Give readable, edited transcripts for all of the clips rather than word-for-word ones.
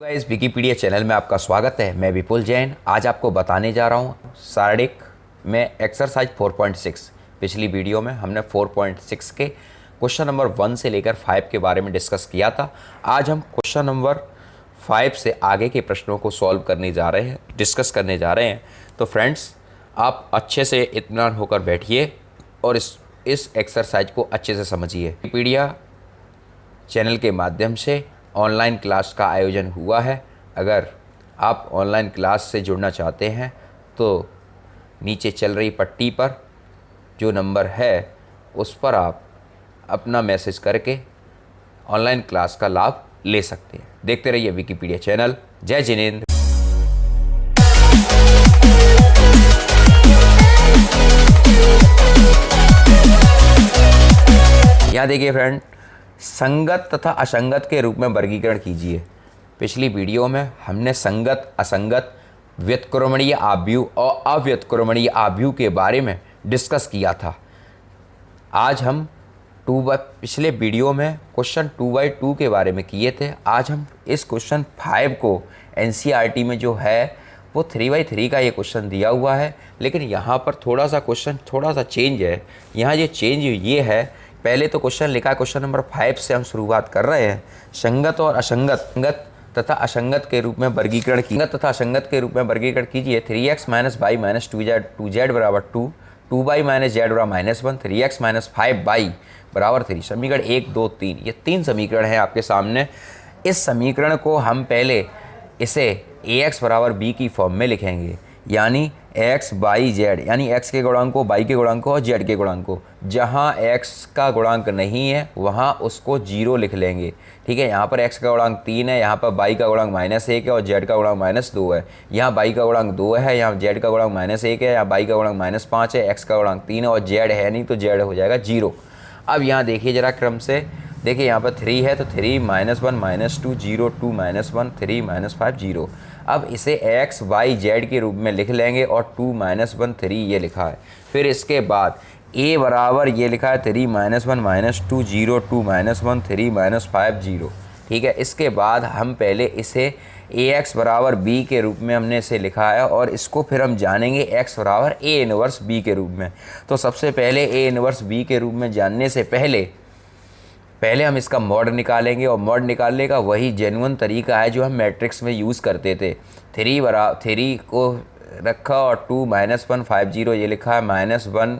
इस Wikipedia channel में आपका स्वागत है। मैं विपुल जैन आज आपको बताने जा रहा हूँ शारीरिक में एक्सरसाइज 4.6। पिछली वीडियो में हमने 4.6 के क्वेश्चन नंबर 1 से लेकर 5 के बारे में डिस्कस किया था। आज हम क्वेश्चन नंबर 5 से आगे के प्रश्नों को सॉल्व करने जा रहे हैं, डिस्कस करने जा रहे हैं। तो फ्रेंड्स, आप अच्छे से इत्मीनान होकर बैठिए और इस एक्सरसाइज को अच्छे से समझिए। विकीपीडिया चैनल के माध्यम से ऑनलाइन क्लास का आयोजन हुआ है। अगर आप ऑनलाइन क्लास से जुड़ना चाहते हैं तो नीचे चल रही पट्टी पर जो नंबर है उस पर आप अपना मैसेज करके ऑनलाइन क्लास का लाभ ले सकते हैं। देखते रहिए विकीपीडिया चैनल। जय जिनेंद्र। यहाँ देखिए फ्रेंड, संगत तथा असंगत के रूप में वर्गीकरण कीजिए। पिछली वीडियो में हमने संगत, असंगत, व्युत्क्रमणीय आव्यूह और अव्युत्क्रमणीय आव्यूह के बारे में डिस्कस किया था। आज हम पिछले वीडियो में क्वेश्चन 2/2 के बारे में किए थे। आज हम इस क्वेश्चन 5 को एनसीईआरटी में जो है वो 3/3 का ये क्वेश्चन दिया हुआ है, लेकिन यहाँ पर थोड़ा सा क्वेश्चन थोड़ा सा चेंज है। यहाँ ये चेंज ये है, पहले तो क्वेश्चन लिखा है, क्वेश्चन नंबर 5 से हम शुरुआत कर रहे हैं। संगत और असंगत, संगत तथा असंगत के रूप में वर्गीकरण संगत तथा असंगत के रूप में वर्गीकरण कीजिए। 3x - y - 2z बराबर 2, 2y - z बराबर -1, 3x - 5y बराबर 3। समीकरण 1, 2, 3, ये 3 समीकरण हैं आपके सामने। इस समीकरण को हम पहले इसे ax बराबर b की फॉर्म में लिखेंगे, यानी x बाई जेड, यानी x के गुणांक को, y के गुणांक को और z के गुणांक को। जहाँ x का गुणांक नहीं है वहाँ उसको 0 लिख लेंगे। ठीक है, यहाँ पर x का गुणांक 3 है, यहाँ पर y का गुणांक -1 है और z का गुणांक -2 है। यहाँ y का गुणांक 2 है, यहाँ z का गुणांक -1 है, यहाँ y का गुणांक -5 है, x का गुणांक 3 है और z है नहीं तो z हो जाएगा 0। अब यहाँ देखिए ज़रा क्रम से, देखिए यहाँ पर 3 है तो 3 - 1 - 2 0 2 - 1 3 - 5 0। अब इसे x y z के रूप में लिख लेंगे और 2 - 1 3 ये लिखा है। फिर इसके बाद a बराबर ये लिखा है 3 - 1 - 2 0 2 - 1 3 - 5 0। ठीक है, इसके बाद हम पहले इसे ax बराबर b के रूप में हमने इसे लिखा है और इसको फिर हम जानेंगे x बराबर a इनवर्स b के रूप में। तो सबसे पहले a इनवर्स b के रूप में जानने से पहले हम इसका मॉड निकालेंगे और मॉड निकालने का वही जेन्युइन तरीका है जो हम मैट्रिक्स में यूज़ करते थे। 3 को रखा और 2 - 1 5 0 ये लिखा है, -1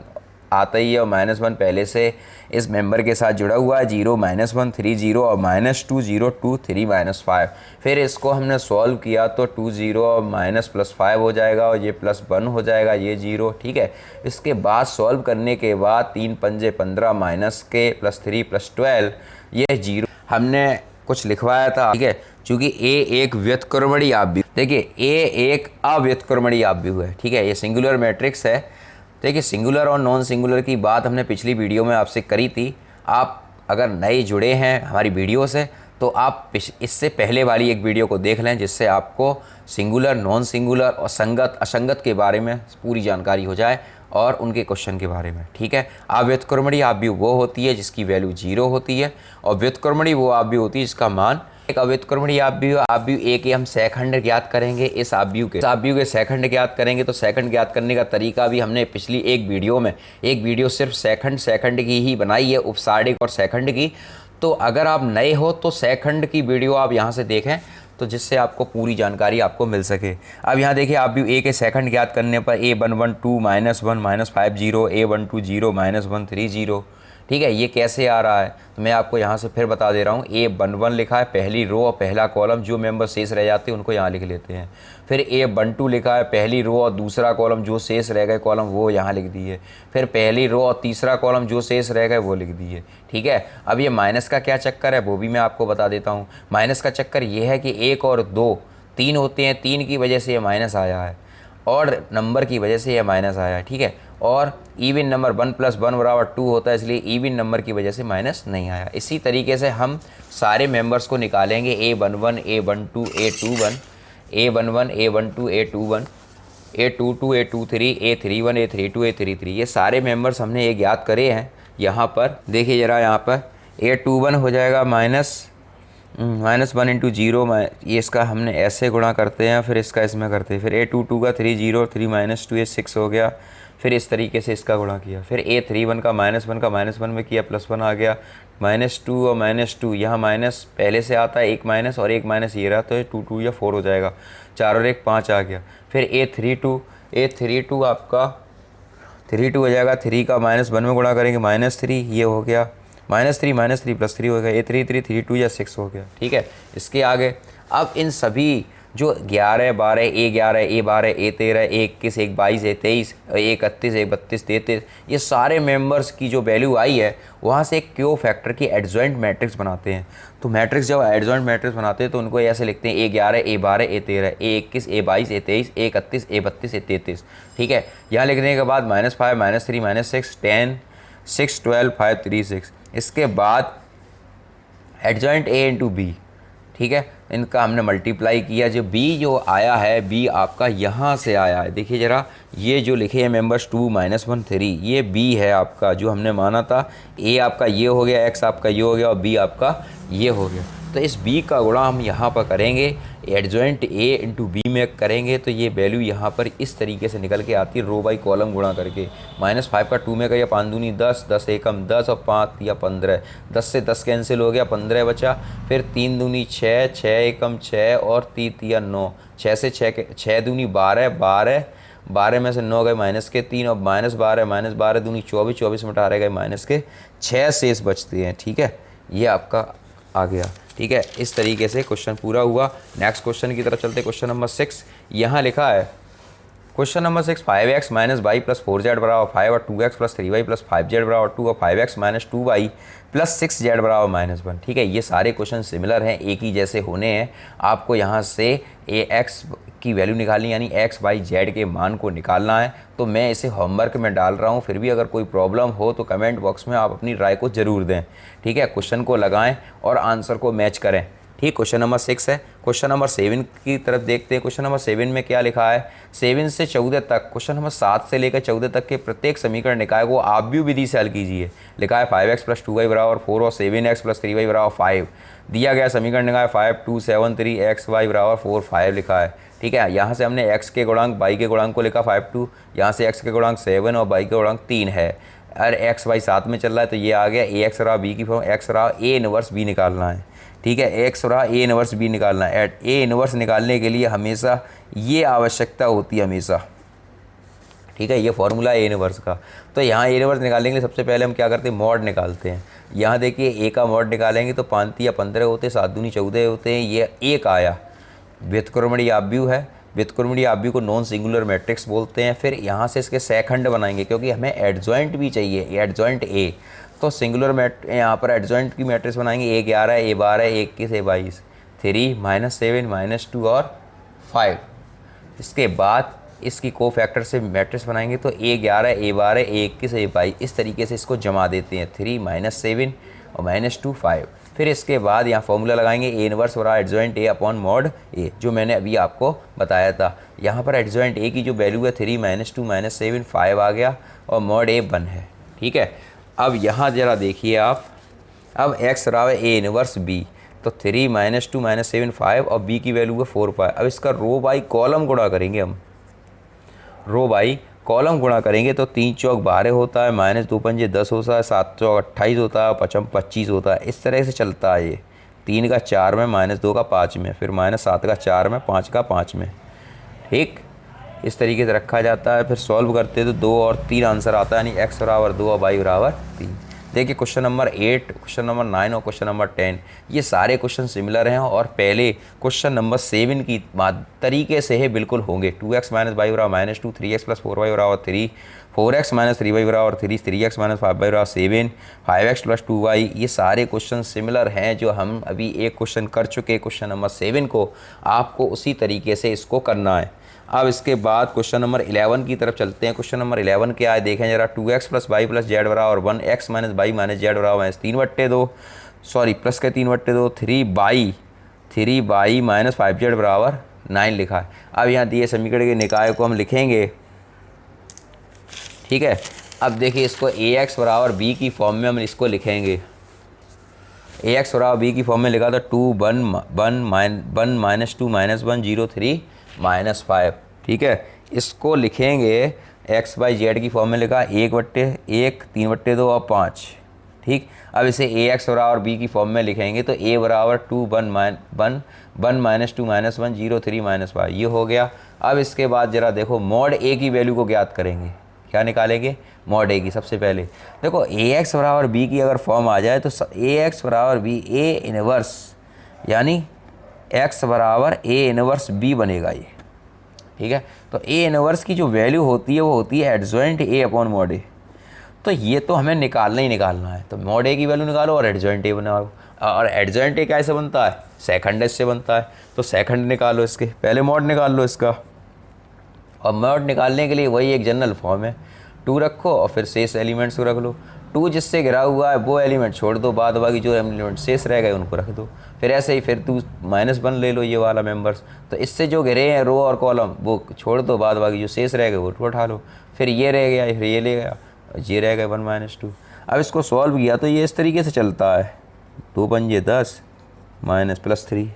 आता ही है और -1 पहले से इस मेंबर के साथ जुड़ा हुआ है, 0 - 1 3 0 और -2 0 2 3 -5। फिर इसको हमने सॉल्व किया तो 2 0 और -+5 हो जाएगा और ये +1 हो जाएगा, ये 0। ठीक है, इसके बाद सॉल्व करने के बाद 3 पंजे 15 -k +3 +12 ये 0 हमने कुछ लिखवाया था। ठीक है, चूँकि a एक व्युत्क्रमणीय आव्यूह, देखिए a एक अव्युत्क्रमणीय आव्यूह है। ठीक है, ये सिंगुलर मैट्रिक्स है। देखिए, सिंगुलर और नॉन सिंगुलर की बात हमने पिछली वीडियो में आपसे करी थी। आप अगर नए जुड़े हैं हमारी वीडियो से तो आप इससे पहले वाली एक वीडियो को देख लें, जिससे आपको सिंगुलर, नॉन सिंगुलर और संगत, असंगत के बारे में पूरी जानकारी हो जाए और उनके क्वेश्चन के बारे में। ठीक है, अव्युत्क्रमणीय आव्यूह वो होती है जिसकी वैल्यू 0 होती है और व्युत्क्रमणीय वो आव्यूह होती है जिसका मान एक अव्युत्क्रमणीय आव्यूह A के हम सेकंड ज्ञात करेंगे। इस आव्यूह के सेकंड ज्ञात करेंगे तो सेकंड ज्ञात करने का तरीका भी हमने पिछली एक वीडियो सिर्फ सेकंड की ही बनाई है, उपसारिक और सेकंड की। तो अगर आप नए हो तो सेकंड की वीडियो आप यहाँ से देखें तो जिससे आपको पूरी जानकारी आपको मिल सके। अब यहाँ देखिए, आव्यूह A के सेकंड ज्ञात करने पर A11 2 -1 -5 0 A12 0 -1 3 0। ठीक है, ये कैसे आ रहा है तो मैं आपको यहाँ से फिर बता दे रहा हूँ। A11 लिखा है, पहली रो और पहला कॉलम, जो मेंबर शेष रह जाते हैं उनको यहाँ लिख लेते हैं। फिर A12 लिखा है, पहली रो और दूसरा कॉलम, जो शेष रह गए कॉलम वो यहाँ लिख दिए। फिर पहली रो और तीसरा कॉलम, जो शेष रह गए वो लिख दिए। ठीक है, अब ये माइनस का क्या चक्कर है वो भी मैं आपको बता देता हूँ। माइनस का चक्कर ये है कि 1 और 2 3 होते हैं, 3 की वजह से ये माइनस आया है और नंबर की वजह से ये माइनस आया है। ठीक है, और इवन नंबर 1 + 1 बराबर 2 होता है, इसलिए इवन नंबर की वजह से माइनस नहीं आया। इसी तरीके से हम सारे मेंबर्स को निकालेंगे। A11 A12 A21 A11 A12 A21 A22 A23 A31 A32 A33, ये सारे मेंबर्स हमने ये ज्ञात करे हैं। यहाँ पर देखिए ज़रा, यहाँ पर A21 हो जाएगा -1 इंटू जीरो, ये इसका हमने ऐसे गुणा करते हैं, फिर इसका इसमें करते हैं, फिर A22 का 3 0 3 -2 ये 6 हो गया, फिर इस तरीके से इसका गुणा किया, फिर A31 का -1 में किया, +1 आ गया, -2 और -2 यहाँ माइनस पहले से आता है, एक माइनस और एक माइनस ये रहा, तो ये 2 2 या 4 हो जाएगा, 4 और 1 5 आ गया। फिर A32 आपका 32 हो जाएगा, 3 का -1 में गुणा करेंगे -3 ये हो गया, -3 +3 हो गया, A32 या 6 हो गया। ठीक है, इसके आगे अब इन सभी जो 11 12 A11 A12 A13 A21 A22 A23 A31 A32 A33 ये सारे मेंबर्स की जो वैल्यू आई है वहाँ से एक क्यू फैक्टर की एडजॉइंट मैट्रिक्स बनाते हैं। तो मैट्रिक्स जब एडजॉइंट मैट्रिक्स बनाते हैं तो उनको ऐसे लिखते हैं A11 A12 A13 A21 A22 A23 A31 A32 A33। ठीक है, यहाँ लिखने के बाद -5 -3 -6 10 6 12 5 3 6। इसके बाद एडजॉइंट A इंटू बी। ठीक है, इनका हमने मल्टीप्लाई किया, जो बी जो आया है बी आपका यहाँ से आया है। देखिए ज़रा, ये जो लिखे हैं मेंबर्स 2 -1 3 ये बी है आपका, जो हमने माना था। ए आपका ये हो गया, एक्स आपका ये हो गया और बी आपका ये हो गया। तो इस बी का गुणा हम यहाँ पर करेंगे, एडजॉइंट ए इंटू बी में करेंगे तो ये वैल्यू यहाँ पर इस तरीके से निकल के आती है, रो बाई कॉलम गुणा करके। -5 का 2 में करिए, 5 दूनी 10 10 एकम 10 और 5 या 15, 10 से 10 कैंसिल हो गया, 15 बचा। फिर 3 दूनी 6 6 एकम 6 और 3 या 9, 6 से 6 दूनी 12 12 12 में से 9 गए -3 और -12 दूनी 24 24 में 18 गए -6 शेष बचते हैं। ठीक है, ये आपका आ गया। ठीक है, इस तरीके से क्वेश्चन पूरा हुआ। नेक्स्ट क्वेश्चन की तरफ चलते। क्वेश्चन नंबर 6 यहाँ लिखा है, question number 6 5x - y + 4z बराबर 5 और 2x + 3y + 5z बराबर 2 और 5x - 2y + 6z बराबर -1। ठीक है, ये सारे क्वेश्चन सिमिलर हैं, एक ही जैसे होने हैं। आपको यहाँ से ax की वैल्यू निकालनी, यानी x y z के मान को निकालना है। तो मैं इसे होमवर्क में डाल रहा हूँ, फिर भी अगर कोई प्रॉब्लम हो तो कमेंट बॉक्स में आप अपनी राय को ज़रूर दें। ठीक है, क्वेश्चन को लगाएं और आंसर को मैच करें। ठीक, क्वेश्चन नंबर 6 है। क्वेश्चन नंबर 7 की तरफ देखते हैं। क्वेश्चन नंबर 7 में क्या लिखा है, 7 से 14 तक, क्वेश्चन नंबर 7 से लेकर 14 तक के प्रत्येक समीकरण निकाय को आव्यूह विधि से हल कीजिए। लिखा है 5x + 2y बराबर 4 और 7x + 3y बराबर 5। दिया गया समीकरण निकाय 5 2 7 3 x y बराबर 4 5 लिखा है। ठीक है, यहाँ से हमने x के गुणांक y के गुणांक को लिखा 5 2, यहाँ से x के गुणांक 7 और y के गुणांक 3 है। अरे x y साथ में चल रहा है तो ये आ गया ax रहा b की फॉर्म, x रहा a इनवर्स b निकालना है। ठीक है, एक्स रहा ए इनवर्स बी निकालना है। ए इनवर्स निकालने के लिए हमेशा ये आवश्यकता होती है हमेशा। ठीक है, ये फॉर्मूला ए इनवर्स का। तो यहाँ ए इनवर्स निकालने के लिए सबसे पहले हम क्या करते हैं, मॉड निकालते हैं। यहाँ देखिए ए का मॉड निकालेंगे तो 5 या 15 होते, 7 दूनी 14 होते हैं, ये एक आया। व्युत्क्रमणीय आव्यूह है, व्युत्क्रमणीय आव्यूह को नॉन सिंगुलर मैट्रिक्स बोलते हैं। फिर यहाँ से इसके सेकंड बनाएंगे क्योंकि हमें एडजॉइंट भी चाहिए, एडजॉइंट ए। तो सिंगुलर यहाँ पर एडजॉइंट की मैट्रिक्स बनाएंगे, A11 A12 A21 A22 3 -7 -2 और 5। इसके बाद इसकी को फैक्टर से मैट्रिक्स बनाएंगे तो A11 A12 A21 A22 इस तरीके से इसको जमा देते हैं, 3 -7 और -2 5। फिर इसके बाद यहाँ फॉर्मूला लगाएंगे ए इनवर्स और एडजॉइंट ए अपॉन मॉड ए, जो मैंने अभी आपको बताया था। यहाँ पर एडजॉइंट ए की जो वैल्यू है 3 -2 -7 5 आ गया और मॉड ए 1 है। ठीक है, अब यहाँ ज़रा देखिए आप, अब x रहा है ए इनवर्स b, तो 3 -2 -7 5 और b की वैल्यू है 4 5। अब इसका रो बाई कॉलम गुणा करेंगे हम, रो बाई कॉलम गुणा करेंगे तो 3 चौक 12 होता है, -2 पंजे 10 होता है, 7 चौक 28 होता है, 5 25 होता है। इस तरह से चलता है ये, 3 का 4 में, -2 का 5 में, फिर -7 का 4 में, 5 का 5 में। ठीक, इस तरीके से रखा जाता है। फिर सॉल्व करते हैं तो 2 और 3 आंसर आता है, यानी x बराबर 2 और y बराबर 3। देखिए क्वेश्चन नंबर 8, क्वेश्चन नंबर 9 और क्वेश्चन नंबर 10 ये सारे क्वेश्चन सिमिलर हैं और पहले क्वेश्चन नंबर 7 की तरीके से है बिल्कुल होंगे। 2x - y बराबर -2, 3x + 4y बराबर 3, 4x - 3y बराबर 3, 3x - 5y बराबर 7, 5x + 2y। ये सारे क्वेश्चन सिमिलर हैं जो हम अभी एक क्वेश्चन कर चुके। क्वेश्चन नंबर 7 को आपको उसी तरीके से इसको करना है। अब इसके बाद क्वेश्चन नंबर 11 की तरफ चलते हैं। क्वेश्चन नंबर 11 क्या है देखें जरा, 2x + y + z बराबर 1, x - y - z बराबर -3/2, सॉरी प्लस के 3/2, 3y - 5z बराबर 9 लिखा है। अब यहाँ दिए समीकरण के निकाय को हम लिखेंगे। ठीक है, अब देखिए इसको ax बराबर b की फॉर्म में हम इसको लिखेंगे। ए एक्स बराबर बी की फॉर्म में लिखा था 2 1 1 माइनस 2 माइनस 1 0 3 माइनस 5। ठीक है, इसको लिखेंगे एक्स बाई जेड की फॉर्म में लिखा 1/1 3/2 और 5। ठीक, अब इसे ए एक्स बराबर बी की फॉर्म में लिखेंगे तो ए बराबर 2 1 माइनस 2 माइनस 1 0 3 माइनस 5 ये हो गया। अब इसके बाद ज़रा देखो मॉड ए की वैल्यू को ज्ञात करेंगे। क्या निकालेंगे? मॉड ए की। सबसे पहले देखो ए एक्स बराबर बी की अगर फॉर्म आ जाए तो ए एक्स बराबर बी ए इनवर्स यानी एक्स बराबर ए इनवर्स बी बनेगा ये। ठीक है, तो ए इनवर्स की जो वैल्यू होती है वो होती है एडजॉइंट ए अपॉन मॉड ए। तो ये तो हमें निकालना ही निकालना है, तो मॉड ए की वैल्यू निकालो और एडजॉइंट ए बनाओ। और एडजॉइंट ए कैसे बनता है? सेकंड एज से बनता है, तो सेकंड निकालो इसके, पहले मॉड निकाल लो इसका। और मॉड निकालने के लिए वही एक जनरल फॉर्म है, 2 रखो और फिर शेष एलिमेंट्स को रख लो। 2 जिससे घिरा हुआ है वो एलिमेंट छोड़ दो, बाद बाकी जो एलिमेंट शेष रह गए उनको रख दो। फिर ऐसे ही फिर 2 -1 ले लो ये वाला मेंबर्स, तो इससे जो घिरे हैं रो और कॉलम वो छोड़ दो, बाद बाकी जो शेष रह गए वो उठा लो। फिर ये रह गया, फिर ये ले गया, ये रह गए 1 - 2। अब इसको सॉल्व किया तो ये इस तरीके से चलता है, 2 पंजे 10 -+3,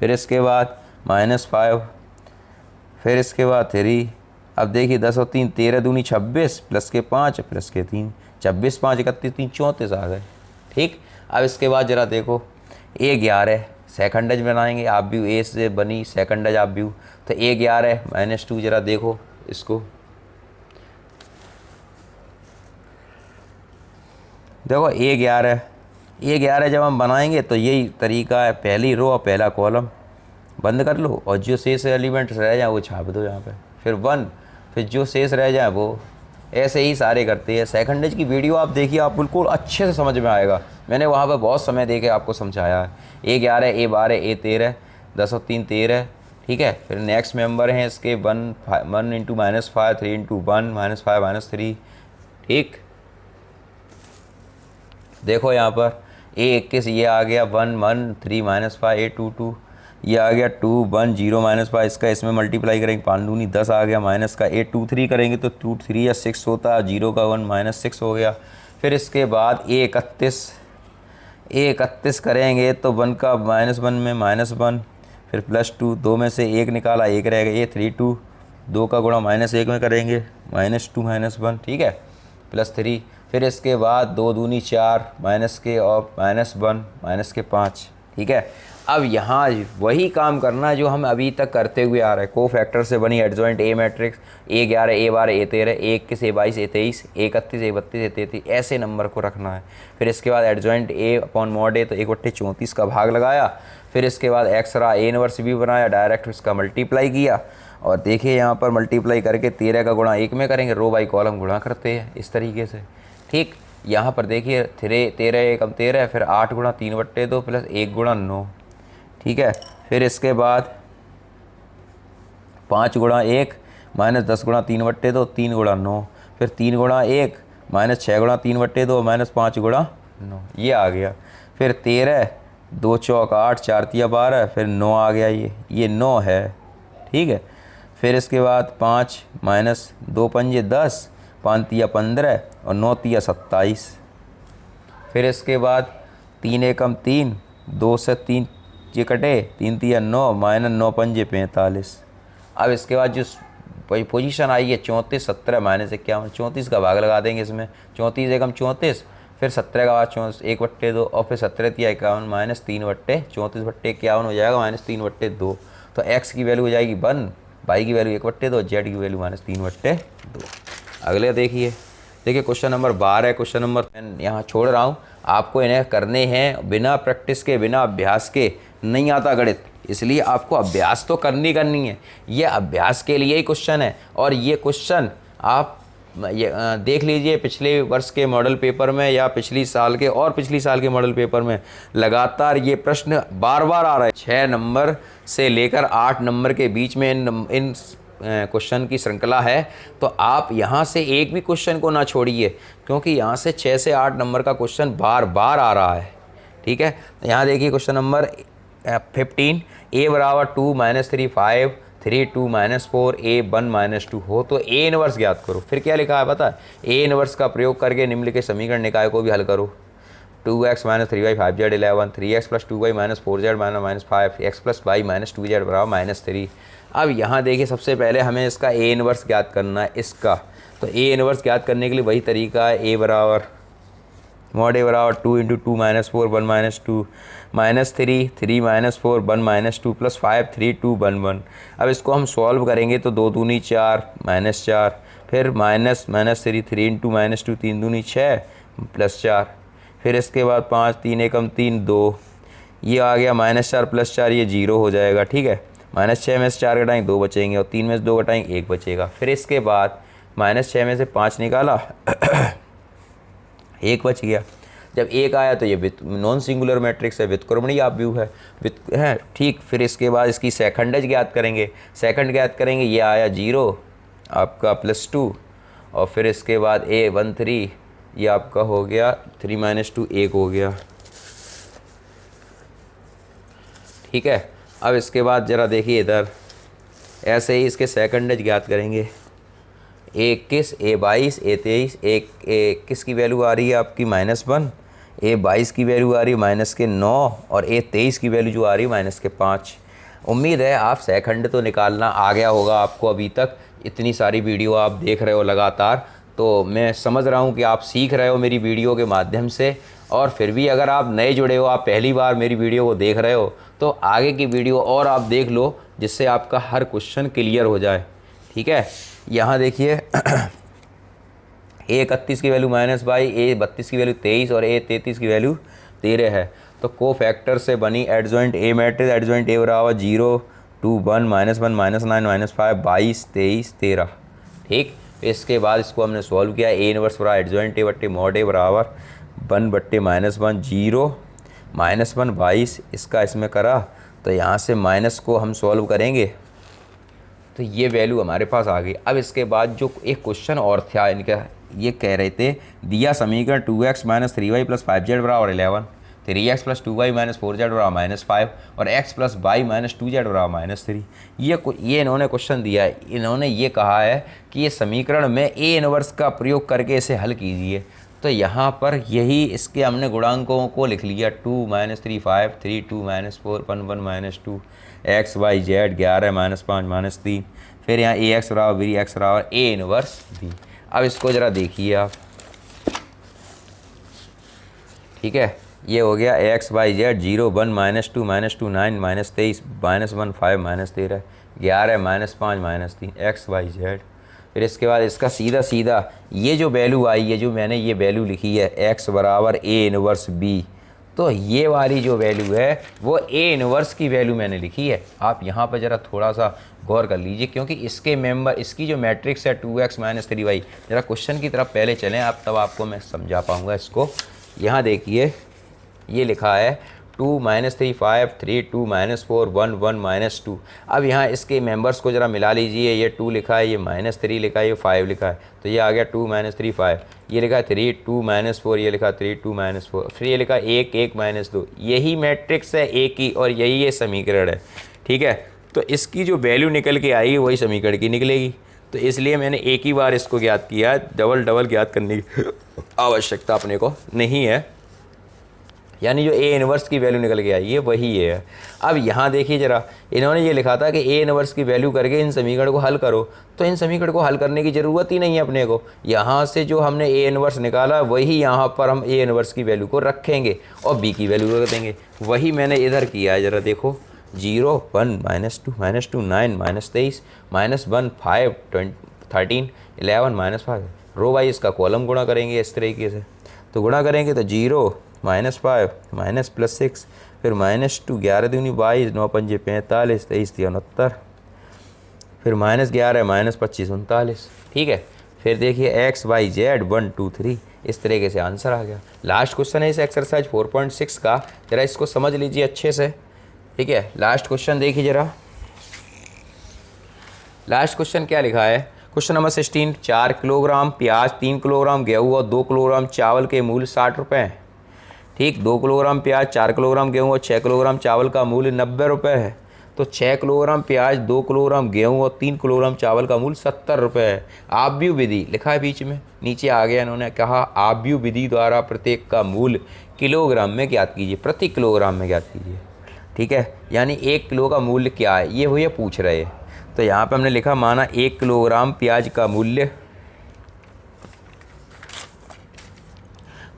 फिर इसके बाद -5, फिर इसके बाद 3। अब देखिए 10 और 3 13 दूनी 26 प्लस के 5 प्लस के 3 26 5 31 3 34 आ गए। ठीक, अब इसके बाद ज़रा देखो ए 11 सेकंडज बनाएंगे, आप भी ए से बनी सेकंडज आप भी, तो ए 11 -2 ज़रा देखो इसको, देखो ए 11 जब हम बनाएंगे तो यही तरीका है, पहली रो और पहला कॉलम बंद कर लो और जो शेष एलिमेंट रह जाए वो छाप दो यहाँ पे, फिर 1, फिर जो शेष रह जाए वो, ऐसे ही सारे करते हैं। सेकंडेज की वीडियो आप देखिए, आप बिल्कुल अच्छे से समझ में आएगा, मैंने वहाँ पर बहुत समय देके आपको समझाया है। ए 11 ए 12 ए 13 10 और 3 13। ठीक है, फिर नेक्स्ट मेंबर हैं इसके 1 × -5 3 × 1 -5 -3। ठीक, देखो यहाँ पर ए 21 ये आ गया 1 1 3 -5 ए 2 2, ये आ गया 2 1 0 -5, इसका इसमें मल्टीप्लाई करेंगे 5 दूनी 10 आ गया, माइनस का ए 2 3 करेंगे तो 2 3 या 6 होता, 0 का 1 -6 हो गया। फिर इसके बाद ए 31 करेंगे तो 1 का -1 में -1, फिर +2, 2 में से 1 निकाला 1 रह गया, ए 3 2, 2 का गुणा -1 में करेंगे -2 -1। ठीक है, +3, फिर इसके बाद 2 दूनी 4 माइनस के और -1 के 5। ठीक है, अब यहाँ वही काम करना है जो हम अभी तक करते हुए आ रहे हैं। को फैक्टर से बनी एडजॉइंट ए मैट्रिक्स, ए 11 ए 12 ए 13 ए 21 ए 22 ए 23 ए 31 ए 32 ए 33, ऐसे नंबर को रखना है। फिर इसके बाद एडजॉइंट ए अपॉन मॉड ए, तो 1/34 का भाग लगाया। फिर इसके बाद एक्स रहा ए इनवर्स बी बनाया, डायरेक्ट इसका मल्टीप्लाई किया और देखिए यहाँ पर मल्टीप्लाई करके 13 का गुणा 1 में करेंगे, रो बाई कॉलम गुणा करते हैं इस तरीके से। ठीक, यहाँ पर देखिए 13 एकम 13, फिर 8 गुणा 3/2 प्लस 1 गुणा 9। ठीक है, फिर इसके बाद 5 गुणा 1 -10 गुणा 3/2 3 गुणा 9, फिर 3 गुणा 1 -6 गुणा 3/2 -5 गुणा 9, ये आ गया। फिर 13 2 चौक 8 4 तिया 12, फिर 9 आ गया, ये 9 है। ठीक है, फिर इसके बाद 5 -2 पंजे 10 5 तिया 15 और 9 तिया 27। फिर इसके बाद 3 एकम 3 2 से 3 ये कटे 3 तिया 9 -9 पंजे 45। अब इसके बाद जो पोजीशन आई है 34 17 -51, 34 का भाग लगा देंगे इसमें, 34 एकम 34, फिर 17 का बाद 1/2 और फिर 17 तिया 51 -3/34/51 हो जाएगा -3/2। तो एक्स की वैल्यू हो जाएगी 1, वाई की वैल्यू 1/2, जेड की वैल्यू -3/2। अगले देखिए क्वेश्चन नंबर 12 है, क्वेश्चन नंबर यहाँ छोड़ रहा हूँ, आपको इन्हें करने हैं बिना प्रैक्टिस के, बिना अभ्यास के नहीं आता गणित, इसलिए आपको अभ्यास तो करनी है। ये अभ्यास के लिए ही क्वेश्चन है और ये क्वेश्चन आप देख लीजिए पिछले वर्ष के मॉडल पेपर में या पिछली साल के मॉडल पेपर में लगातार ये प्रश्न बार बार आ रहे हैं। 6 नंबर से लेकर 8 नंबर के बीच में इन क्वेश्चन की श्रृंखला है, तो आप यहाँ से एक भी क्वेश्चन को ना छोड़िए, क्योंकि यहाँ से 6 से 8 नंबर का क्वेश्चन बार बार आ रहा है। ठीक है, यहाँ देखिए क्वेश्चन नंबर 15, a बराबर 2 -3 5 3 2 -4 a 1 -2 हो तो a इनवर्स ज्ञात करो। फिर क्या लिखा है पता है, a इनवर्स का प्रयोग करके निम्नलिखित समीकरण निकाय को भी हल करो। 2x minus 3y 5z 11, 3x plus 2y minus 4z minus 5x plus y minus 2z बराबर -3। अब यहाँ देखिए सबसे पहले हमें इसका ए इनवर्स ज्ञात करना है इसका। तो ए इनवर्स ज्ञात करने के लिए वही तरीका है, ए बराबर मॉड ए बराबर 2 × 2 - 4 1 - 2 -3 3 - 4 1 - 2 प्लस 5 3 2 1 1। अब इसको हम सॉल्व करेंगे तो 2 दूनी 4 -4, फिर -3 3 × -2 3 दूनी 6 प्लस 4, फिर इसके बाद 5 3 एकम 3 2, ये आ गया -4 प्लस 4, ये 0 हो जाएगा। ठीक है, -6 में से 4 घटाएंगे 2 बचेंगे और 3 में से 2 घटाएंगे 1 बचेगा। फिर इसके बाद -6 में से 5 निकाला 1 बच गया। जब 1 आया तो ये नॉन सिंगुलर मैट्रिक्स है, व्युत्क्रमणीय आव्यूह है ठीक। फिर इसके बाद इसकी सेकंडज ज्ञात करेंगे, सेकंड ज्ञात करेंगे, ये आया 0 आपका +2, और फिर इसके बाद A13 ये आपका हो गया 3 - 2 1 हो गया। ठीक है, अब इसके बाद ज़रा देखिए इधर, ऐसे ही इसके सेकंडज ज्ञात करेंगे। A21 A22 A23 A21 की वैल्यू आ रही है आपकी -1, A22 की वैल्यू आ रही है -9 और A23 की वैल्यू जो आ रही है -5। उम्मीद है आप सेकंड तो निकालना आ गया होगा आपको। अभी तक इतनी सारी वीडियो आप देख रहे हो लगातार, तो मैं समझ रहा हूँ कि आप सीख रहे हो मेरी वीडियो के माध्यम से। और फिर भी अगर आप नए जुड़े हो, आप पहली बार मेरी वीडियो को देख रहे हो, तो आगे की वीडियो और आप देख लो जिससे आपका हर क्वेश्चन क्लियर हो जाए। ठीक है, यहाँ देखिए A31 की वैल्यू -22, A32 की वैल्यू 23 और A33 की वैल्यू 13 है। तो को फैक्टर से बनी adjoint A matrix, adjoint A बराबर 0 2 1 -1 -9 -5 22 23 13। ठीक, इसके बाद इसको हमने सॉल्व किया। ए इनवर्स बराबर एडजॉइंट ए बट्टे मॉड ए बराबर 1 बट्टे -1 0 -1 22, इसका इसमें करा तो यहाँ से माइनस को हम सॉल्व करेंगे तो ये वैल्यू हमारे पास आ गई। अब इसके बाद जो एक क्वेश्चन और था इनका, ये कह रहे थे दिया समीकरण 2x - 3y + 5z बराबर 11, 3x + 2y - 4z बराबर -5 और x + y - 2z बराबर -3। ये इन्होंने क्वेश्चन दिया है। इन्होंने ये कहा है कि ये समीकरण में ए इनवर्स का प्रयोग करके इसे हल कीजिए। तो यहाँ पर यही इसके हमने गुणांकों को लिख लिया, 2 - 3 5 3 2 - 4 1 1 2 x y z 11 -5 -3, फिर यहाँ ax बराबर b x बराबर ए इनवर्स b। अब इसको ज़रा देखिए आप। ठीक है, ये हो गया x y z 0 1 -2 -2 9 -23 -1 5 -13 11 -5 -3 x y z। फिर इसके बाद इसका सीधा ये जो वैल्यू आई है, जो मैंने ये वैल्यू लिखी है x बराबर ए इनवर्स b, तो ये वाली जो वैल्यू है वो ए इनवर्स की वैल्यू मैंने लिखी है। आप यहाँ पर ज़रा थोड़ा सा गौर कर लीजिए, क्योंकि इसके मेंबर, इसकी जो मैट्रिक्स है 2x - 3y, ज़रा क्वेश्चन की तरफ पहले चलें आप, तब आपको मैं समझा पाऊँगा इसको। यहाँ देखिए ये लिखा है 2 - 3 5 3 2 - 4 1 1 -2। अब यहाँ इसके मेंबर्स को ज़रा मिला लीजिए, ये 2 लिखा है, ये -3 लिखा है, ये 5 लिखा है, तो ये आ गया 2 - 3 5, ये लिखा है 3 2 - 4, ये लिखा 3 2 - 4, फिर ये लिखा 1 1 -2। यही मैट्रिक्स है ए की और यही ये समीकरण है। ठीक है, तो इसकी जो वैल्यू निकल के आई वही समीकरण की निकलेगी। तो इसलिए मैंने एक ही बार इसको ज्ञात किया, डबल ज्ञात करने की आवश्यकता अपने को नहीं है। यानी जो ए इनवर्स की वैल्यू निकल के आई है वही ये है। अब यहाँ देखिए ज़रा, इन्होंने ये लिखा था कि ए इनवर्स की वैल्यू करके इन समीकरण को हल करो, तो इन समीकरण को हल करने की ज़रूरत ही नहीं है अपने को। यहाँ से जो हमने ए इनवर्स निकाला वही यहाँ पर हम ए इनवर्स की वैल्यू को रखेंगे और बी की वैल्यू रख देंगे। वही मैंने इधर किया है, ज़रा देखो, 0 1 -2 -2 9 -23 -1 5 13 11 -5, रो वाइज इसका कॉलम गुणा करेंगे इस तरीके से। तो गुणा करेंगे तो 0 -5 -+6, फिर -2 11 दूनी 22 9 पंजे 45 23 69, फिर -11 -25 39। ठीक है, फिर देखिए x y z 1 2 3, इस तरीके से आंसर आ गया। लास्ट क्वेश्चन है इस एक्सरसाइज 4.6 का, ज़रा इसको समझ लीजिए अच्छे से। ठीक है, लास्ट क्वेश्चन देखिए ज़रा। लास्ट क्वेश्चन क्या लिखा है, क्वेश्चन नंबर 16, 4 किलोग्राम प्याज, 3 किलोग्राम गेहूँ और 2 किलोग्राम चावल के मूल्य 60 रुपये हैं। ठीक, 2 किलोग्राम प्याज, 4 किलोग्राम गेहूँ और 6 किलोग्राम चावल का मूल्य 90 रुपये है। तो 6 किलोग्राम प्याज, 2 किलोग्राम गेहूँ और 3 किलोग्राम चावल का मूल्य 70 रुपये है। आव्यूह विधि लिखा है बीच में, नीचे आ गया, इन्होंने कहा आव्यूह विधि द्वारा प्रत्येक का मूल्य किलोग्राम में ज्ञात कीजिए, प्रति किलोग्राम में ज्ञात कीजिए। ठीक है, यानी 1 किलो का मूल्य क्या है, ये भैया पूछ रहे हैं। तो यहाँ पे हमने लिखा माना 1 किलोग्राम प्याज का मूल्य,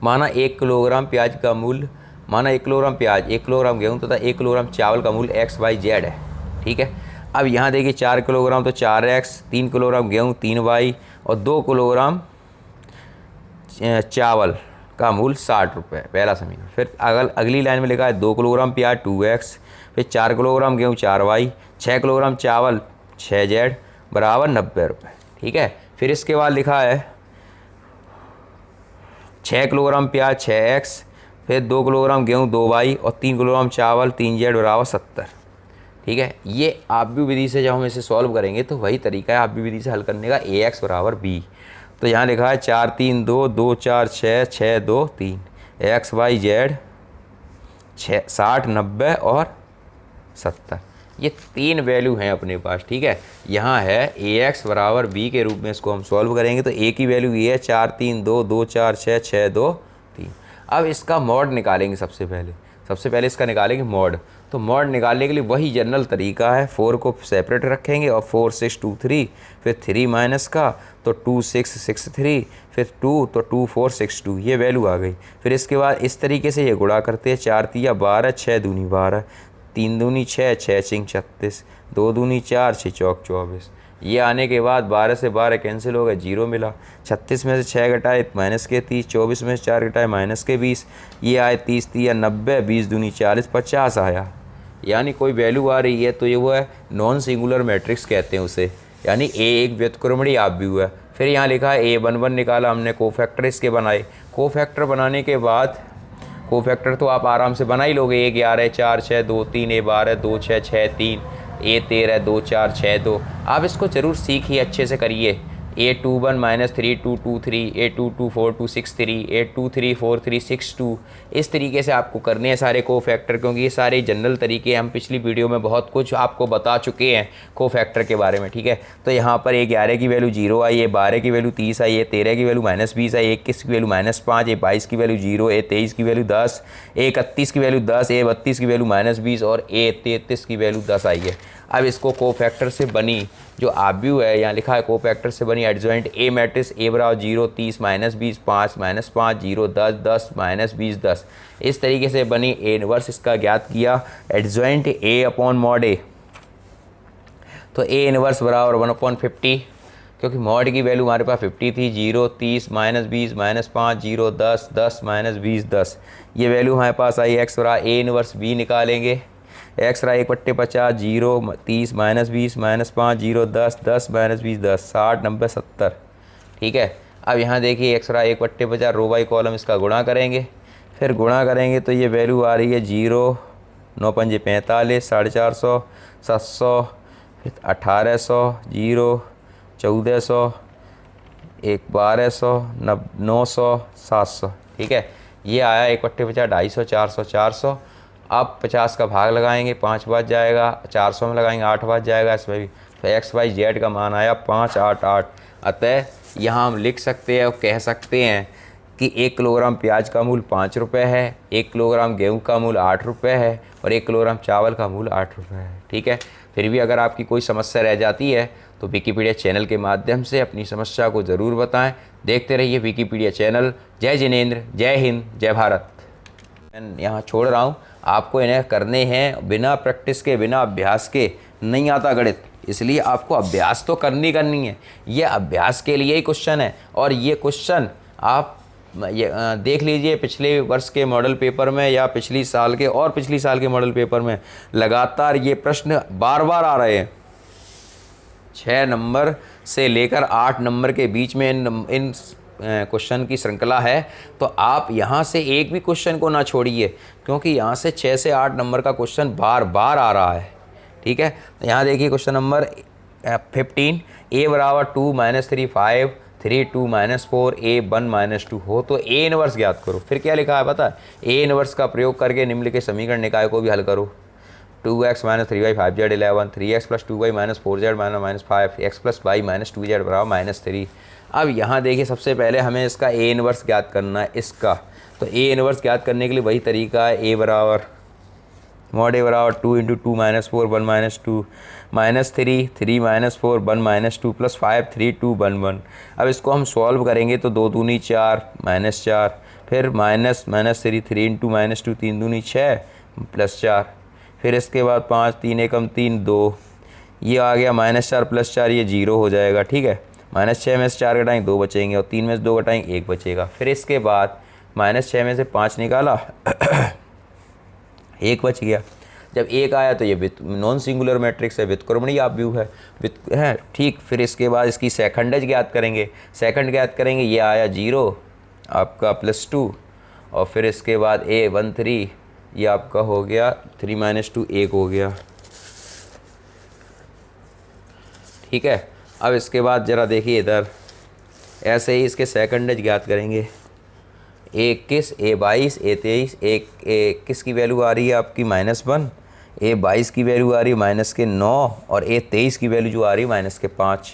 माना 1 किलोग्राम प्याज का मूल्य, माना 1 किलोग्राम प्याज, 1 किलोग्राम गेहूँ तथा 1 किलोग्राम चावल का मूल्य XYZ है। ठीक है, अब यहाँ देखिए 4 किलोग्राम तो 4X, 3 किलोग्राम गेहूँ 3Y और 2 किलोग्राम चावल का मूल्य 60 रुपये, पहला समीकरण। फिर अगली लाइन में लिखा है 2 किलोग्राम प्याज 2X, फिर 4 किलोग्राम गेहूँ 4Y, 6 किलोग्राम चावल 6Z बराबर 90 रुपये। ठीक है, फिर इसके बाद लिखा है 6 किलोग्राम प्याज 6X, फिर 2 किलोग्राम गेहूँ 2Y और 3 किलोग्राम चावल 3Z बराबर 70। ठीक है, ये आव्यूह विधि से जब हम इसे सॉल्व करेंगे तो वही तरीका है आव्यूह विधि से हल करने का, AX बराबर B। तो यहाँ लिखा है 4 3 2 2 4 6 6 2 3, XYZ 60 90 और 70, ये 3 वैल्यू हैं अपने पास। ठीक है, यहाँ है AX बराबर B के रूप में इसको हम सॉल्व करेंगे तो A की वैल्यू ये है 4 3 2 2 4 6 6 2 3। अब इसका मॉड निकालेंगे, सबसे पहले इसका निकालेंगे मॉड। तो मॉड निकालने के लिए वही जनरल तरीका है, 4 को सेपरेट रखेंगे और 4 6 2 3, फिर 3 माइनस का तो 2 6 6 3, फिर 2 तो 2 4 6 2, ये वैल्यू आ गई। फिर इसके बाद इस तरीके से ये गुणा करते हैं, 4 तिया 12, 6 दूनी 12, 3 दूनी 6, 6 चिंग 36, 2 दूनी 4, 6 चौक 24। ये आने के बाद 12 से 12 कैंसिल हो गए, 0 मिला। 36 में से 6 घटाए माइनस के 30, 24 में से 4 घटाए माइनस के 20, ये आए 30 तिया 90, 20 दूनी 40, 50 आया। यानी कोई वैल्यू आ रही है तो ये वो है नॉन सिंगुलर मैट्रिक्स कहते हैं उसे, यानी A एक व्युत्क्रमणीय आव्यूह है। फिर यहाँ लिखा है A11 निकाला हमने, कोफैक्टर इसके बनाए। कोफैक्टर बनाने के बाद, कोफैक्टर तो आप आराम से बना ही लोगे, A 11 4 6 2 3, A 12 2 6 6 3, A 13 2 4 6 2। आप इसको ज़रूर सीखिए, अच्छे से करिए। A21 -3 2 2 3, A22 4 2 6 3, A23 4 3 6 2। इस तरीके से आपको करने हैं सारे कोफैक्टर, क्योंकि ये सारे जनरल तरीके हम पिछली वीडियो में बहुत कुछ आपको बता चुके हैं कोफैक्टर के बारे में। ठीक है, तो यहाँ पर A11 की वैल्यू 0 आई, A12 की वैल्यू 30 आई, A13 की वैल्यू -20 आई, A21 की वैल्यू -5, A22 की वैल्यू 0, A23 की वैल्यू 10, A31 की वैल्यू 10, A32 की वैल्यू -20 और A33 की वैल्यू 10 आई है। अब इसको कोफैक्टर से बनी जो आव्यूह है, यहाँ लिखा है कोफैक्टर से बनी एडजॉइंट A मैट्रिक्स A बराबर 0 30 -20 5 -5 0 10 10 -20 10, इस तरीके से बनी। A इनवर्स इसका ज्ञात किया, adjoint A upon mod A, तो A इनवर्स बराबर 1/50, क्योंकि मॉड की वैल्यू हमारे पास 50 थी। 0 30 -20 -5 0 10 10 -20 10, ये वैल्यू हमारे पास आई। X बराबर A इनवर्स B निकालेंगे, X रहा 1/50, 0 30 -20 -5 0 10 10 -20 10 60 90 70। ठीक है, अब यहाँ देखिए X रहा 1/50, रो बाई कॉलम इसका गुणा करेंगे, फिर गुणा करेंगे तो ये वैल्यू आ रही है 0 9 5 45 450 700, फिर 1800 0 1400 1200 900 700। ठीक है, ये आया 1/50 250 400 400। अब 50 का भाग लगाएंगे, 5 बच जाएगा, 400 में लगाएंगे 8 बच जाएगा, इसमें भी। तो XYZ का मान आया 588। अतः यहाँ हम लिख सकते हैं और कह सकते हैं कि 1 किलोग्राम प्याज का मूल्य 5 रुपये है, 1 किलोग्राम गेहूँ का मूल्य 8 रुपये है और 1 किलोग्राम चावल का मूल्य 8 रुपये है। ठीक है, फिर भी अगर आपकी कोई समस्या रह जाती है तो विकीपीडिया चैनल के माध्यम से अपनी समस्या को ज़रूर बताएं। देखते रहिए विकीपीडिया चैनल। जय जिनेंद्र, जय हिंद, जय भारत। मैं यहाँ छोड़ रहा हूँ, आपको इन्हें करने हैं बिना प्रैक्टिस के, बिना अभ्यास के नहीं आता गणित, इसलिए आपको अभ्यास तो करनी है। ये अभ्यास के लिए ही क्वेश्चन है और ये क्वेश्चन आप ये देख लीजिए पिछले वर्ष के मॉडल पेपर में या पिछली साल के और पिछली साल के मॉडल पेपर में लगातार ये प्रश्न बार बार आ रहे हैं। 6 नंबर से लेकर 8 नंबर के बीच में इन क्वेश्चन की श्रृंखला है, तो आप यहाँ से एक भी क्वेश्चन को ना छोड़िए, क्योंकि यहाँ से 6 से 8 नंबर का क्वेश्चन बार बार आ रहा है। ठीक है, तो यहाँ देखिए क्वेश्चन नंबर 15, A बराबर 2 -3 5 3 2 -4 A 1 -2 हो तो A इनवर्स ज्ञात करो। फिर क्या लिखा है पता है, A इनवर्स का प्रयोग करके निम्नलिखित समीकरण निकाय को भी हल करो। 2x minus 3y 5z 11, 3x plus 2y minus 4z minus 5, x plus y minus 2z बराबर माइनस 3। अब यहाँ देखिए सबसे पहले हमें इसका ए इनवर्स ज्ञात करना है इसका। तो ए इनवर्स ज्ञात करने के लिए वही तरीका है, ए बराबर मॉड ए बराबर 2 into 2 minus 4 1 minus 2 minus 3 3 minus 4 1 minus 2 plus 5 3 2 1 1। अब इसको हम सॉल्व करेंगे तो 2 दूनी 4 माइनस 4, फिर माइनस माइनस 3 3 इंटू माइनस 2 3 दूनी 6 प्लस 4, फिर इसके बाद 5 3 एकम 3 2, ये आ गया माइनस 4 प्लस 4, ये 0 हो जाएगा। ठीक है, माइनस 6 में से 4 घटाएंगे 2 बचेंगे और 3 में से 2 घटाएंगे 1 बचेगा। फिर इसके बाद माइनस 6 में से 5 निकाला 1 बच गया। जब 1 आया तो ये नॉन सिंगुलर मैट्रिक्स है, व्युत्क्रमणीय आव्यूह है ठीक। फिर इसके बाद इसकी सेकंडज ज्ञात करेंगे, सेकंड ज्ञात करेंगे, ये आया 0 आपका प्लस 2, और फिर इसके बाद a 1 3, ये आपका हो गया 3 माइनस 2 1 हो गया। ठीक है, अब इसके बाद ज़रा देखिए इधर, ऐसे ही इसके सेकंडज ज्ञात करेंगे। A21 A22 A23, A21 की वैल्यू आ रही है आपकी -1, A22 की वैल्यू आ रही है -9 और A23 की वैल्यू जो आ रही है -5।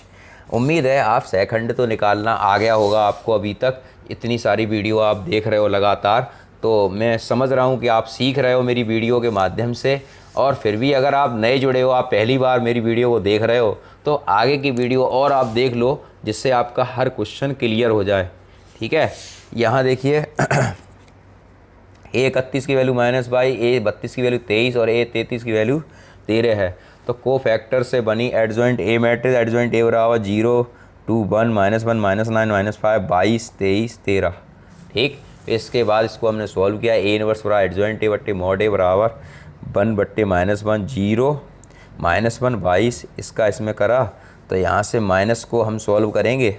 उम्मीद है आप सेकंड तो निकालना आ गया होगा आपको। अभी तक इतनी सारी वीडियो आप देख रहे हो लगातार, तो मैं समझ रहा हूँ कि आप सीख रहे हो मेरी वीडियो के माध्यम से। और फिर भी अगर आप नए जुड़े हो, आप पहली बार मेरी वीडियो को देख रहे हो, तो आगे की वीडियो और आप देख लो जिससे आपका हर क्वेश्चन क्लियर हो जाए। ठीक है, यहाँ देखिए A31 की वैल्यू -22, A32 की वैल्यू 23 और A33 की वैल्यू 13 है। तो को फैक्टर से बनी adjoint A matrix, adjoint A बराबर 0 2 1 -1 -9 -5 22 23 13। ठीक, इसके बाद इसको हमने सॉल्व किया। ए इनवर्स बराबर एडजॉइंट ए बट्टे मॉड ए बराबर 1 बट्टे -1 0 -1 22, इसका इसमें करा तो यहाँ से माइनस को हम सॉल्व करेंगे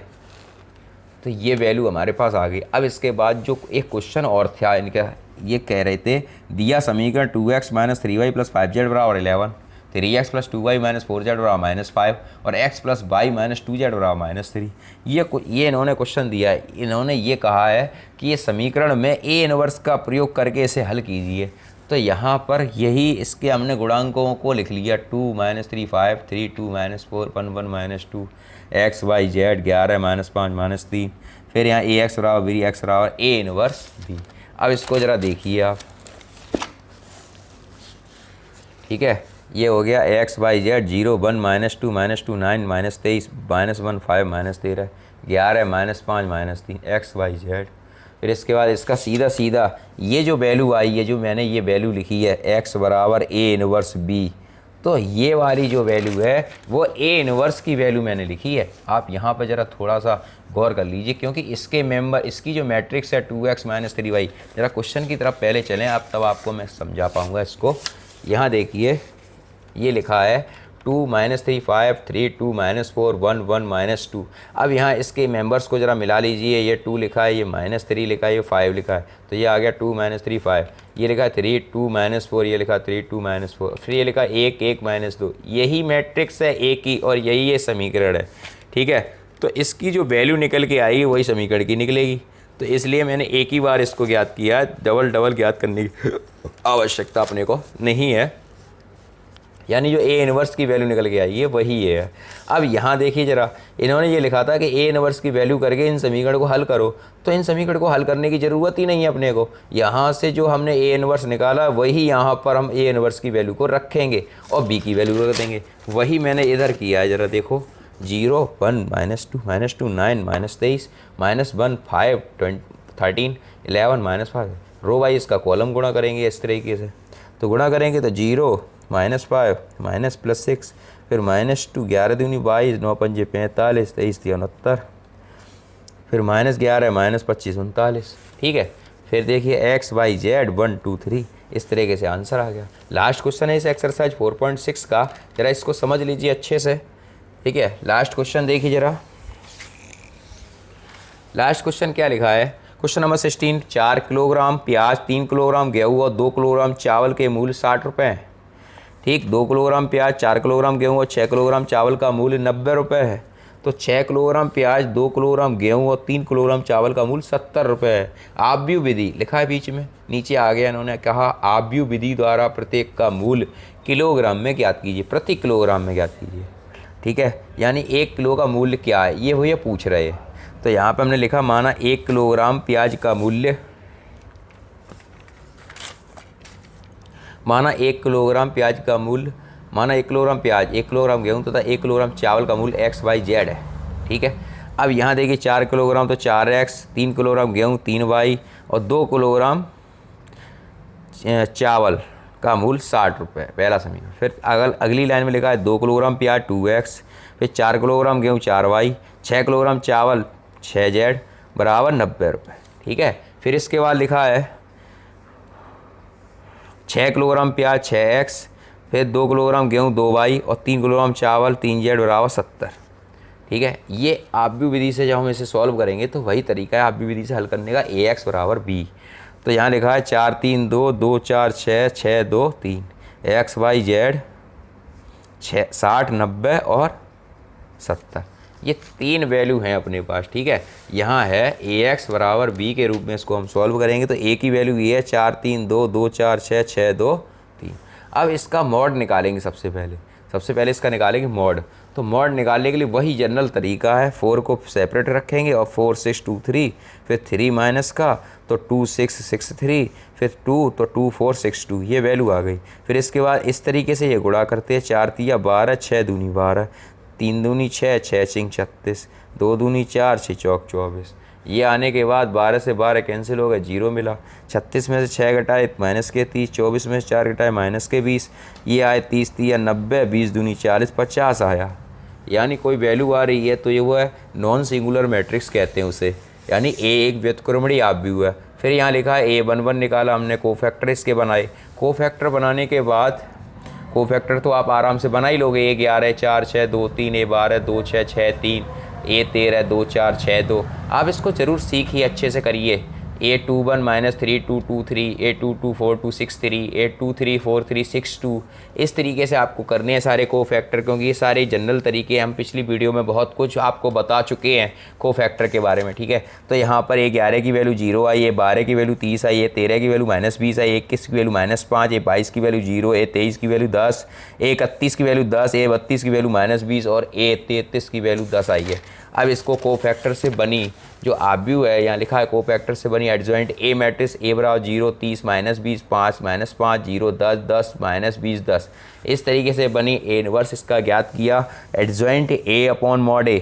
तो ये वैल्यू हमारे पास आ गई। अब इसके बाद जो एक क्वेश्चन और था इनका, ये कह रहे थे दिया समीकरण 2x minus 3y plus 5z बराबर 11, 3x plus 2y minus 4z बराबर -5 और x plus y minus 2z बराबर -3। ये इन्होंने क्वेश्चन दिया है। इन्होंने ये कहा है कि ये समीकरण में ए इनवर्स का प्रयोग करके इसे हल कीजिए। तो यहाँ पर यही इसके हमने गुणांकों को लिख लिया, 2 -3 5 3 2 -4 1 1 -2 x y z 11 -5 -3। फिर यहाँ ए एक्स बराबर बी एक्स बराबर ए इनवर्स बी। अब इसको ज़रा देखिए आप। ठीक है, ये हो गया x Y Z 0 1 -2 -2 9 -23 -1 5 -13 11 -5 -3 x Y Z. फिर इसके बाद इसका सीधा सीधा ये जो वैल्यू आई है, जो मैंने ये वैल्यू लिखी है एक्स बराबर ए इनवर्स बी, तो ये वाली जो वैल्यू है वो ए इनवर्स की वैल्यू मैंने लिखी है। आप यहाँ पर ज़रा थोड़ा सा गौर कर लीजिए, क्योंकि इसके मेंबर इसकी जो मैट्रिक्स है 2x - 3y, ज़रा क्वेश्चन की तरफ पहले चलें आप, तब आपको मैं समझा पाऊँगा इसको। यहाँ देखिए ये लिखा है 2 -3 5 3 2 -4 1 1 -2। अब यहाँ इसके मेंबर्स को ज़रा मिला लीजिए। ये 2 लिखा है, ये -3 लिखा है, ये 5 लिखा है, तो ये आ गया 2 -3 5। ये लिखा है 3 2 -4, ये लिखा 3 2 -4, फिर ये लिखा 1 1 -2। यही मैट्रिक्स है ए की और यही ये समीकरण है। ठीक है, तो इसकी जो वैल्यू निकल के आई वही समीकरण की निकलेगी। तो इसलिए मैंने एक ही बार इसको ज्ञात किया, डबल ज्ञात करने की आवश्यकता अपने को नहीं है। यानी जो ए इनवर्स की वैल्यू निकल के आई है वही ये है। अब यहाँ देखिए ज़रा, इन्होंने ये लिखा था कि ए इनवर्स की वैल्यू करके इन समीकरण को हल करो, तो इन समीकरण को हल करने की ज़रूरत ही नहीं है अपने को। यहाँ से जो हमने ए इनवर्स निकाला वही यहाँ पर हम ए इनवर्स की वैल्यू को रखेंगे और बी की वैल्यू रख देंगे। वही मैंने इधर किया है, ज़रा देखो 0 1 -2 -2 9 -23 -1 5 13 11 -5। रो वाइज इसका कॉलम गुणा करेंगे इस तरीके से, तो गुणा करेंगे तो 0 -5 -+6 फिर -2 11 दूनी 22 9 पंजे 45 23 69 फिर -11 -25 39। ठीक है, फिर देखिए एक्स वाई जेड 1 2 3, इस तरीके से आंसर आ गया। लास्ट क्वेश्चन है इस एक्सरसाइज 4.6 का, ज़रा इसको समझ लीजिए अच्छे से। ठीक है, लास्ट क्वेश्चन देखिए ज़रा। लास्ट क्वेश्चन क्या लिखा है, क्वेश्चन नंबर 16, 4 किलोग्राम प्याज, 3 किलोग्राम गेहूँ और 2 किलोग्राम चावल के मूल्य 60 रुपये हैं। ठीक, 2 किलोग्राम प्याज, 4 किलोग्राम गेहूँ और 6 किलोग्राम चावल का मूल्य 90 रुपये है। तो 6 किलोग्राम प्याज, 2 किलोग्राम गेहूँ और 3 किलोग्राम चावल का मूल्य 70 रुपये है। आव्यूह विधि लिखा है बीच में, नीचे आ गया, इन्होंने कहा आव्यूह विधि द्वारा प्रत्येक का मूल्य किलोग्राम में ज्ञात कीजिए, प्रति किलोग्राम में ज्ञात कीजिए। ठीक है, यानी 1 किलो का मूल्य क्या है ये भैया पूछ रहे हैं। तो यहाँ पर हमने लिखा माना 1 किलोग्राम प्याज का मूल्य, माना 1 किलोग्राम प्याज का मूल्य, माना 1 किलोग्राम प्याज, 1 किलोग्राम गेहूँ तथा 1 किलोग्राम चावल का मूल्य XYZ है। ठीक है, अब यहाँ देखिए 4 किलोग्राम तो 4X, 3 किलोग्राम गेहूँ 3Y और 2 किलोग्राम चावल का मूल्य 60 रुपये, पहला समीकरण। फिर अगली लाइन में लिखा है 2 किलोग्राम प्याज 2X, फिर 4 किलोग्राम गेहूँ 4Y, 6 किलोग्राम चावल 6Z बराबर 90 रुपये। ठीक है, फिर इसके बाद लिखा है 6 किलोग्राम प्याज 6X, फिर 2 किलोग्राम गेहूँ 2Y और 3 किलोग्राम चावल 3Z बराबर 70। ठीक है, ये आव्यूह विधि से जब हम इसे सॉल्व करेंगे तो वही तरीका है आव्यूह विधि से हल करने का, AX बराबर B। तो यहाँ लिखा है 4 3 2 2 4 6 6 2 3, XYZ 60 90 और 70, ये 3 वैल्यू हैं अपने पास। ठीक है, यहाँ है AX बराबर B के रूप में इसको हम सॉल्व करेंगे तो A की वैल्यू ये है 4 3 2 2 4 6 6 2 3। अब इसका मॉड निकालेंगे सबसे पहले इसका निकालेंगे मॉड। तो मॉड निकालने के लिए वही जनरल तरीका है, 4 को सेपरेट रखेंगे और 4 6 2 3, फिर 3 माइनस का तो 2 6 6 3, फिर 2 तो 2 4 6 2, ये वैल्यू आ गई। फिर इसके बाद इस तरीके से ये गुणा करते हैं, 4 तिया 12, 6 दूनी 12, 3 दूनी 6, 6 चिंग 36, 2 दूनी 4, 6 चौक 24। ये आने के बाद 12 से 12 कैंसिल हो गए, 0 मिला। 36 में से 6 घटाए माइनस के 30, 24 में से 4 घटाए माइनस के 20, ये आए 30 तिया 90, 20 दूनी 40, 50 आया। यानी कोई वैल्यू आ रही है तो ये वो है नॉन सिंगुलर मैट्रिक्स कहते हैं उसे, यानी A एक व्युत्क्रमणीय आव्यूह है। फिर यहाँ लिखा है A11 निकाला हमने, कोफैक्टर इसके बनाए। कोफैक्टर बनाने के बाद, कोफैक्टर तो आप आराम से बना ही लोगे, A11 4 6 2 3, A12 2 6 6 3, A13 2 4 6 2। आप इसको ज़रूर सीखिए, अच्छे से करिए। A21 -3 2 2 3, A22 4 2 6 3, A23 4 3 6 2। इस तरीके से आपको करने हैं सारे कोफैक्टर, क्योंकि ये सारे जनरल तरीके हम पिछली वीडियो में बहुत कुछ आपको बता चुके हैं कोफैक्टर के बारे में। ठीक है, तो यहाँ पर A11 की वैल्यू 0 आई, A12 की वैल्यू 30 आई, A13 की वैल्यू -20 आई, A21 की वैल्यू -5, A22 की वैल्यू 0, A23 की वैल्यू 10, A31 की वैल्यू 10, A32 की वैल्यू -20 और A33 की वैल्यू 10 आई है। अब इसको कोफैक्टर से बनी जो आव्यूह है, यहाँ लिखा है कोफैक्टर से बनी एडजॉइंट A मैट्रिक्स A बराबर 0 30 -20 5 -5 0 10 10 -20 10, इस तरीके से बनी A इनवर्स इसका ज्ञात किया adjoint A upon mod A।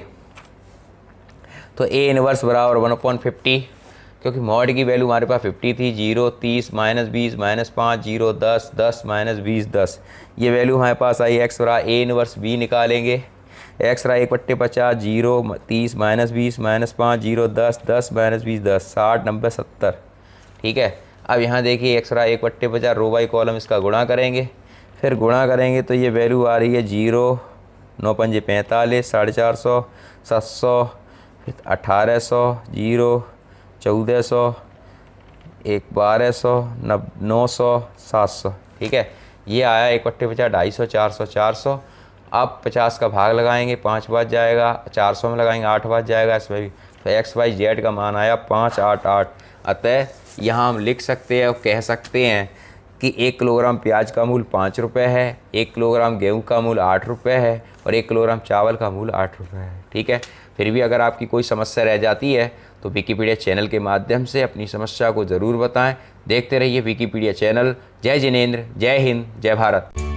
तो A इनवर्स बराबर 1/50, क्योंकि मॉड की वैल्यू हमारे पास 50 थी। 0 30 -20 -5 0 10 10 -20 10, ये वैल्यू हमारे पास आई। X बराबर A इनवर्स B निकालेंगे, X रहा 1/50, 0 30 -20 -5 0 10 10 -20 10 60 90 70। ठीक है, अब यहाँ देखिए X रहा 1/50, रो बाई कॉलम इसका गुणा करेंगे, फिर गुणा करेंगे तो ये वैल्यू आ रही है 0 9 पंजे 45 450 700, फिर 1800 0 1400 1200 900 700। ठीक है, ये आया 1/50 250 400 400। अब 50 का भाग लगाएंगे, 5 बच जाएगा, 400 में लगाएंगे 8 बच जाएगा इसमें भी। तो XYZ का मान आया 588। अतः यहाँ हम लिख सकते हैं और कह सकते हैं कि 1 किलोग्राम प्याज का मूल्य 5 रुपये है, 1 किलोग्राम गेहूँ का मूल्य 8 रुपये है और 1 किलोग्राम चावल का मूल्य 8 रुपये है। ठीक है, फिर भी अगर आपकी कोई समस्या रह जाती है तो विकीपीडिया चैनल के माध्यम से अपनी समस्या को ज़रूर बताएं। देखते रहिए विकीपीडिया चैनल। जय जिनेंद्र, जय हिंद, जय भारत।